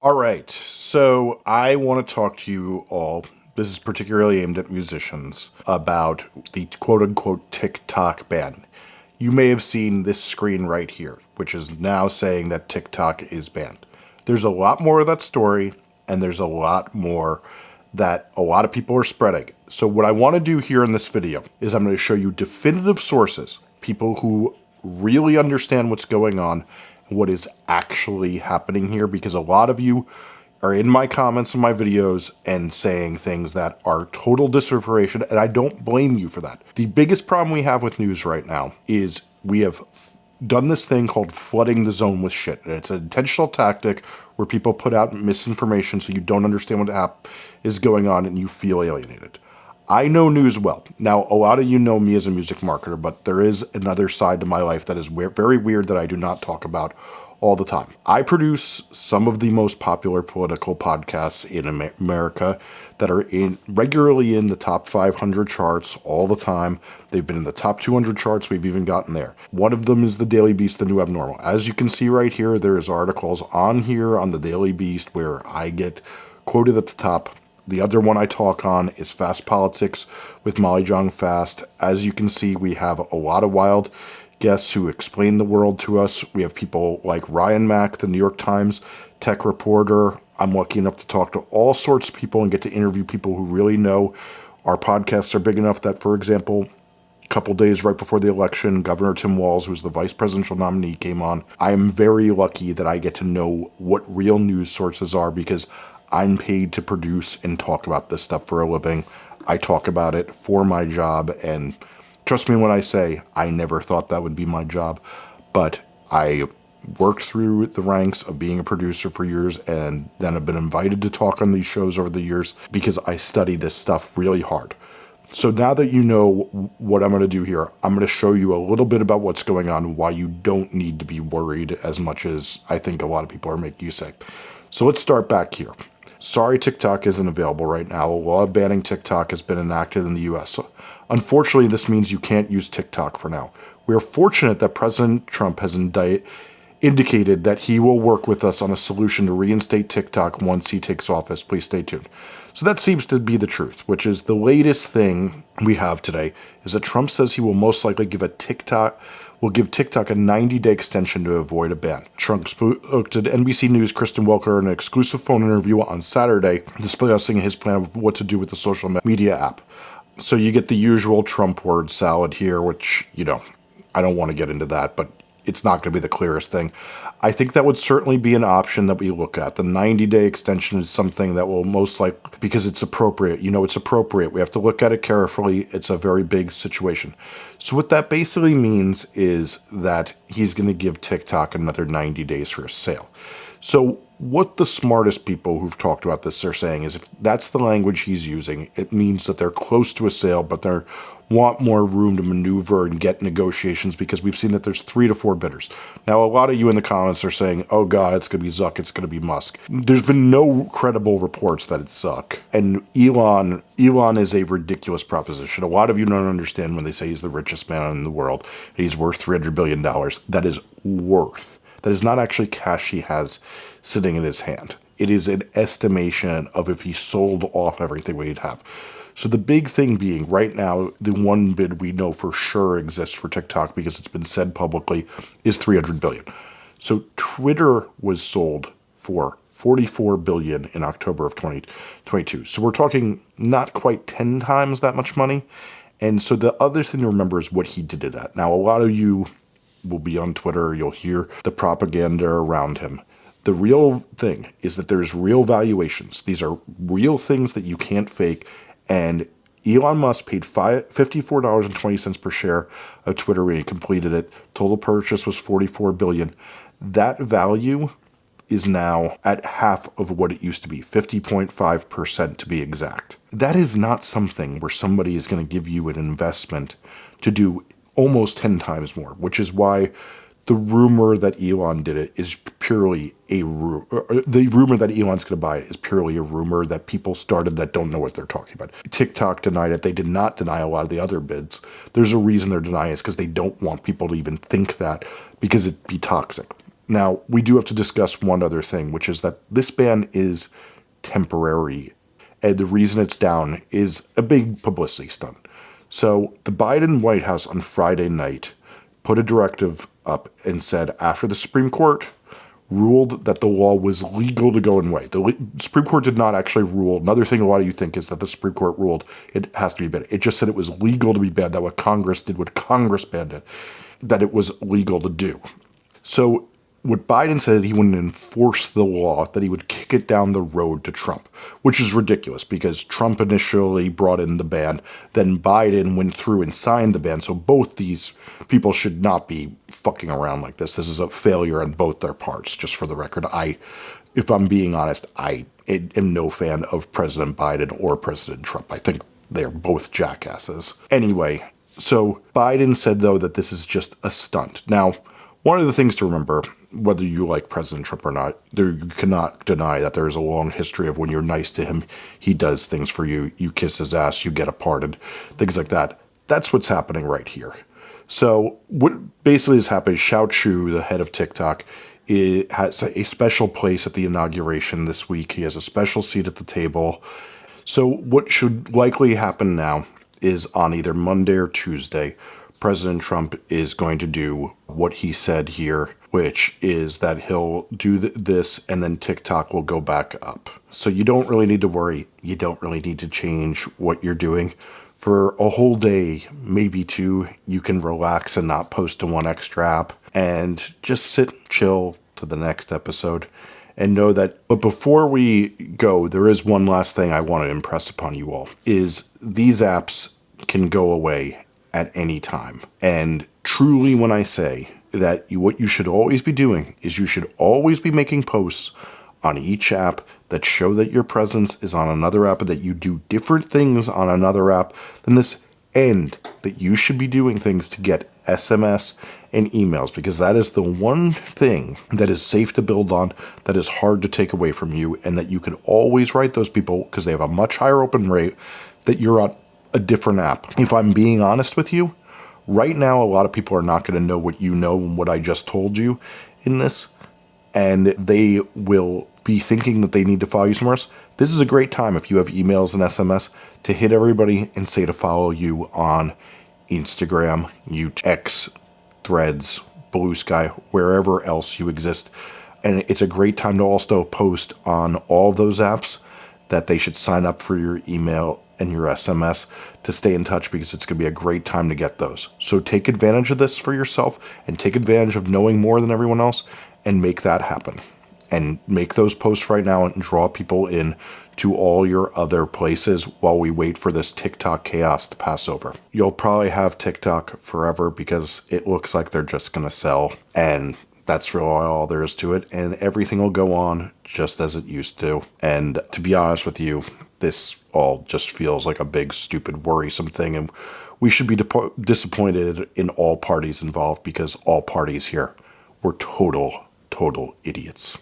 All right, so I want to talk to you all. This is particularly aimed at musicians about the quote unquote TikTok ban. You may have seen this screen right here, which is now saying that TikTok is banned. There's a lot more of that story, and there's a lot more that a lot of people are spreading. So, what I want to do here in this video is I'm going to show you definitive sources, people who really understand what's going on and what is actually happening here, because a lot of you are in my comments and my videos and saying things that are total disinformation, and I don't blame you for that. The biggest problem we have with news right now is we have done this thing called flooding the zone with shit. And it's an intentional tactic where people put out misinformation so you don't understand what is going on and you feel alienated. I know news well. Now, a lot of you know me as a music marketer, but there is another side to my life that is very weird that I do not talk about all the time. I produce some of the most popular political podcasts in America that are regularly in the top 500 charts all the time. They've been in the top 200 charts. We've even gotten there. One of them is the Daily Beast, The New Abnormal. As you can see right here, there is articles on here on the Daily Beast where I get quoted at the top. The other one I talk on is Fast Politics with Molly Jong Fast. As you can see, we have a lot of wild guests who explain the world to us. We have people like Ryan Mack, the New York Times tech reporter. I'm lucky enough to talk to all sorts of people and get to interview people who really know. Our podcasts are big enough that, for example, a couple days right before the election, Governor Tim Walz, who's the vice presidential nominee, came on. I am very lucky that I get to know what real news sources are because I'm paid to produce and talk about this stuff for a living. I talk about it for my job, and trust me when I say I never thought that would be my job, but I worked through the ranks of being a producer for years and then have been invited to talk on these shows over the years because I study this stuff really hard. So now that you know what I'm going to do here, I'm going to show you a little bit about what's going on and why you don't need to be worried as much as I think a lot of people are making you say. So let's start back here. Sorry, TikTok isn't available right now. A law banning TikTok has been enacted in the US. Unfortunately, this means you can't use TikTok for now. We are fortunate that President Trump has indicated that he will work with us on a solution to reinstate TikTok once he takes office. Please stay tuned. So that seems to be the truth, which is the latest thing we have today is that Trump says he will most likely give TikTok a 90-day extension to avoid a ban. Trump spoke to NBC News' Kristen Welker in an exclusive phone interview on Saturday discussing his plan of what to do with the social media app. So you get the usual Trump word salad here, which, I don't want to get into that, but it's not going to be the clearest thing. I think that would certainly be an option that we look at. The 90-day extension is something that will most likely, because it's appropriate. It's appropriate. We have to look at it carefully. It's a very big situation. So what that basically means is that he's going to give TikTok another 90 days for a sale. So what the smartest people who've talked about this are saying is if that's the language he's using, it means that they're close to a sale, but they want more room to maneuver and get negotiations because we've seen that there's 3 to 4 bidders. Now, a lot of you in the comments are saying, oh God, it's going to be Zuck, it's going to be Musk. There's been no credible reports that it's Zuck. And Elon is a ridiculous proposition. A lot of you don't understand when they say he's the richest man in the world. He's worth $300 billion. That is worth. That is not actually cash he has sitting in his hand. It is an estimation of if he sold off everything we'd have. So the big thing being right now, the one bid we know for sure exists for TikTok because it's been said publicly is $300 billion. So Twitter was sold for $44 billion in October of 2022. So we're talking not quite 10 times that much money. And so the other thing to remember is what he did it at. Now, a lot of you will be on Twitter. You'll hear the propaganda around him. The real thing is that there's real valuations. These are real things that you can't fake. And Elon Musk paid $54.20 per share of Twitter when he completed it. Total purchase was $44 billion. That value is now at half of what it used to be, 50.5% to be exact. That is not something where somebody is going to give you an investment to do almost 10 times more, which is why the rumor that Elon did it is purely a rumor. The rumor that Elon's going to buy it is purely a rumor that people started that don't know what they're talking about. TikTok denied it. They did not deny a lot of the other bids. There's a reason they're denying it, because they don't want people to even think that, because it'd be toxic. Now, we do have to discuss one other thing, which is that this ban is temporary. And the reason it's down is a big publicity stunt. So the Biden White House on Friday night put a directive up and said after the Supreme Court ruled that the law was legal to go away. The Supreme Court did not actually rule. Another thing a lot of you think is that the Supreme Court ruled it has to be banned. It just said it was legal to be banned, that what Congress did, what Congress banned it, that it was legal to do. So what Biden said, he wouldn't enforce the law, that he would kick it down the road to Trump, which is ridiculous because Trump initially brought in the ban, then Biden went through and signed the ban. So both these people should not be fucking around like this. This is a failure on both their parts, just for the record. If I'm being honest, I am no fan of President Biden or President Trump. I think they're both jackasses. Anyway, so Biden said, though, that this is just a stunt. Now, one of the things to remember, whether you like President Trump or not, you cannot deny that there is a long history of when you're nice to him, he does things for you. You kiss his ass, you get a pardon, things like that. That's what's happening right here. So what basically is happening, Shao Chu, the head of TikTok, has a special place at the inauguration this week. He has a special seat at the table. So what should likely happen now is on either Monday or Tuesday, President Trump is going to do what he said here, which is that he'll do this and then TikTok will go back up. So you don't really need to worry. You don't really need to change what you're doing. For a whole day, maybe two, you can relax and not post to one extra app and just sit, chill to the next episode and know that. But before we go, there is one last thing I want to impress upon you all, is these apps can go away at any time. And truly, when I say that what you should always be doing is you should always be making posts on each app that show that your presence is on another app, and that you do different things on another app than this, and that you should be doing things to get SMS and emails, because that is the one thing that is safe to build on, that is hard to take away from you, and that you can always write those people, because they have a much higher open rate, that you're on a different app. If I'm being honest with you, right now a lot of people are not going to know what you know and what I just told you in this, and they will be thinking that they need to follow you somewhere else. This is a great time, if you have emails and SMS, to hit everybody and say to follow you on Instagram, X, Threads, Blue Sky, wherever else you exist. And it's a great time to also post on all those apps that they should sign up for your email and your SMS to stay in touch, because it's going to be a great time to get those. So take advantage of this for yourself and take advantage of knowing more than everyone else and make that happen. And make those posts right now and draw people in to all your other places while we wait for this TikTok chaos to pass over. You'll probably have TikTok forever because it looks like they're just going to sell, and that's really all there is to it. And everything will go on just as it used to. And to be honest with you, this all just feels like a big, stupid, worrisome thing. And we should be disappointed in all parties involved, because all parties here were total idiots.